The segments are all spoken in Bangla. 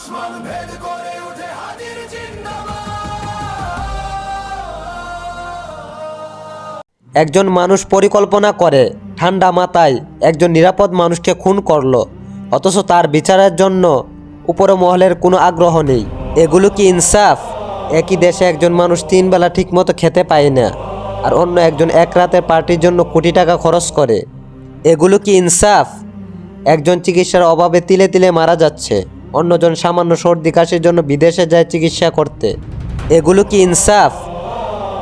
আসমান ভেদ করে উঠে হাজির জিন্দাবাদ। একজন মানুষ পরিকল্পনা করে ঠান্ডা মাথায় একজন নিরাপদ মানুষকে খুন করলো, অথচ তার বিচারের জন্য উপরে মহলের কোনো আগ্রহ নেই। এগুলো কি ইনসাফ? একই দেশে একজন মানুষ 3 বেলা ঠিকমতো খেতে পায় না, আর অন্য একজন এক রাতের পার্টির জন্য কোটি টাকা খরচ করে। এগুলো কি ইনসাফ? একজন চিকিৎসার অভাবে তিলে তিলে মারা যাচ্ছে, অন্যজন সামান্য সর্দি কাশির জন্য বিদেশে যায় চিকিৎসা করতে। এগুলো কি ইনসাফ?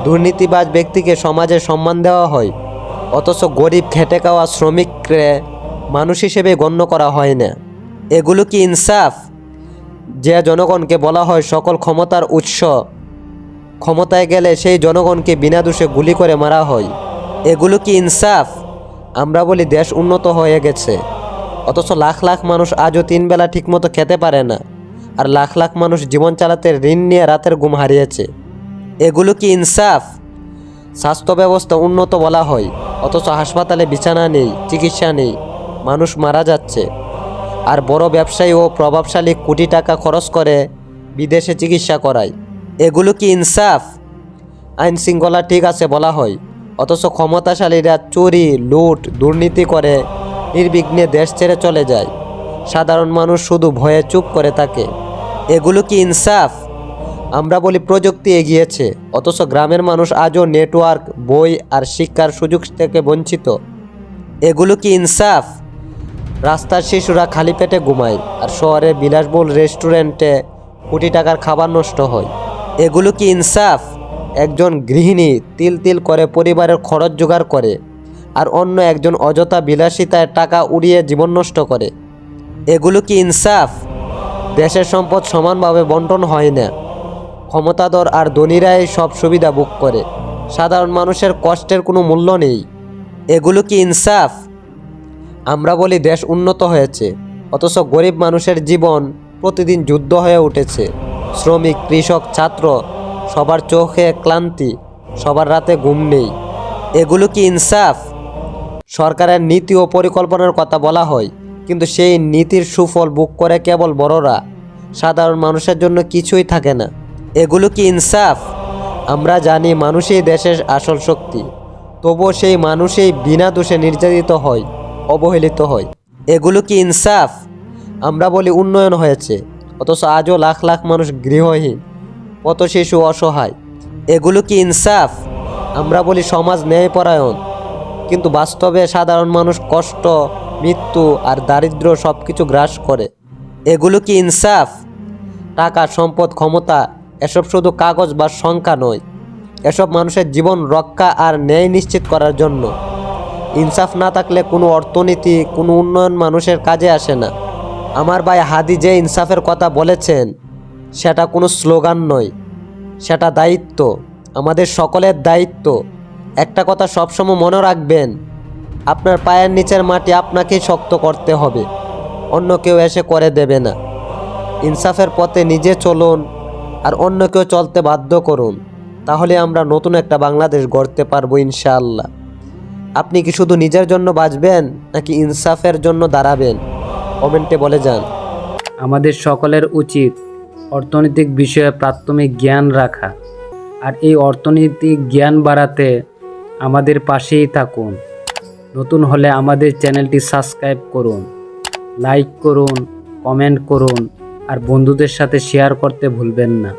দুর্নীতিবাজ ব্যক্তিকে সমাজে সম্মান দেওয়া হয়, অথচ গরিব খেটে খাওয়া শ্রমিককে মানুষ হিসেবে গণ্য করা হয় না। এগুলো কি ইনসাফ? যে জনগণকে বলা হয় সকল ক্ষমতার উৎস, ক্ষমতায় গেলে সেই জনগণকে বিনা দোষে গুলি করে মারা হয়। এগুলো কি ইনসাফ? আমরা বলি দেশ উন্নত হয়ে গেছে, অথচ লাখ লাখ মানুষ আজও 3 বেলা ঠিকমতো খেতে পারে না, আর লাখ লাখ মানুষ জীবন চালাতে ঋণ নিয়ে রাতের ঘুম হারিয়েছে। এগুলো কি ইনসাফ? স্বাস্থ্য ব্যবস্থা উন্নত বলা হয়, অথচ হাসপাতালে বিছানা নেই, চিকিৎসা নেই, মানুষ মারা যাচ্ছে। আর বড় ব্যবসায়ী ও প্রভাবশালী কোটি টাকা খরচ করে বিদেশে চিকিৎসা করায়। এগুলো কি ইনসাফ? আইন শৃঙ্খলা ঠিক আছে বলা হয়, অথচ ক্ষমতাশালীরা চুরি, লুট, দুর্নীতি করে নির্বিঘ্নে দেশ ছেড়ে চলে যায়। সাধারণ মানুষ শুধু ভয়ে চুপ করে থাকে। এগুলো কি ইনসাফ? আমরা বলি প্রযুক্তি এগিয়েছে, অথচ গ্রামের মানুষ আজও নেটওয়ার্ক, বই আর শিক্ষার সুযোগ থেকে বঞ্চিত। এগুলো কি ইনসাফ? রাস্তার শিশুরা খালি পেটে ঘুমায়, আর শহরে বিলাসবহুল রেস্টুরেন্টে কোটি টাকার খাবার নষ্ট হয়। এগুলো কি ইনসাফ? একজন গৃহিণী তিল তিল করে পরিবারের খরচ জোগাড় করে, আর অন্য একজন অযথা বিলাসিতায় টাকা উড়িয়ে জীবন নষ্ট করে। এগুলো কি ইনসাফ? দেশের সম্পদ সমানভাবে বন্টন হয় না, ক্ষমতাধর আর ধনীরাই সব সুবিধা ভোগ করে, সাধারণ মানুষের কষ্টের কোনো মূল্য নেই। এগুলো কি ইনসাফ? আমরা বলি দেশ উন্নত হয়েছে, অথচ গরিব মানুষের জীবন প্রতিদিন যুদ্ধ হয়ে উঠেছে। শ্রমিক, কৃষক, ছাত্র সবার চোখে ক্লান্তি, সবার রাতে ঘুম নেই। এগুলো কি ইনসাফ? সরকারের নীতি ও পরিকল্পনার কথা বলা হয়, কিন্তু সেই নীতির সুফল ভোগ করে কেবল বড়রা, সাধারণ মানুষের জন্য কিছুই থাকে না। এগুলো কি ইনসাফ? আমরা জানি মানুষই দেশের আসল শক্তি, তবুও সেই মানুষই বিনা দোষে নির্যাতিত হয়, অবহেলিত হয়। এগুলো কি ইনসাফ? আমরা বলি উন্নয়ন হয়েছে, অথচ আজও লাখ লাখ মানুষ গৃহহীন, পথশিশু অসহায়। এগুলো কি ইনসাফ? আমরা বলি সমাজ ন্যায়পরায়ণ, কিন্তু বাস্তবে সাধারণ মানুষ কষ্ট, মৃত্যু আর দারিদ্র্য সব কিছু গ্রাস করে। এগুলো কি ইনসাফ? টাকা, সম্পদ, ক্ষমতা এসব শুধু কাগজ বা সংখ্যা নয়, এসব মানুষের জীবন রক্ষা আর ন্যায় নিশ্চিত করার জন্য। ইনসাফ না থাকলে কোনো অর্থনীতি, কোনো উন্নয়ন মানুষের কাজে আসে না। আমার ভাই হাদি যে ইনসাফের কথা বলেছেন, সেটা কোনো স্লোগান নয়, সেটা দায়িত্ব, আমাদের সকলের দায়িত্ব। একটা কথা সবসময় মনে রাখবেন, আপনার পায়ের নিচের মাটি আপনাকেই শক্ত করতে হবে, অন্য কেউ এসে করে দেবে না। ইনসাফের পথে নিজে চলুন, আর অন্য কেউ চলতে বাধ্য করুন, তাহলে আমরা নতুন একটা বাংলাদেশ গড়তে পারবো ইনশাআল্লাহ। আপনি কি শুধু নিজের জন্য বাঁচবেন, নাকি ইনসাফের জন্য দাঁড়াবেন? কমেন্টে বলে যান। আমাদের সকলের উচিত অর্থনৈতিক বিষয়ে প্রাথমিক জ্ঞান রাখা, আর এই অর্থনৈতিক জ্ঞান বাড়াতে আমাদের পাশেই থাকুন। নতুন হলে আমাদের চ্যানেলটি সাবস্ক্রাইব করুন, লাইক করুন, কমেন্ট করুন, আর বন্ধুদের সাথে শেয়ার করতে ভুলবেন না।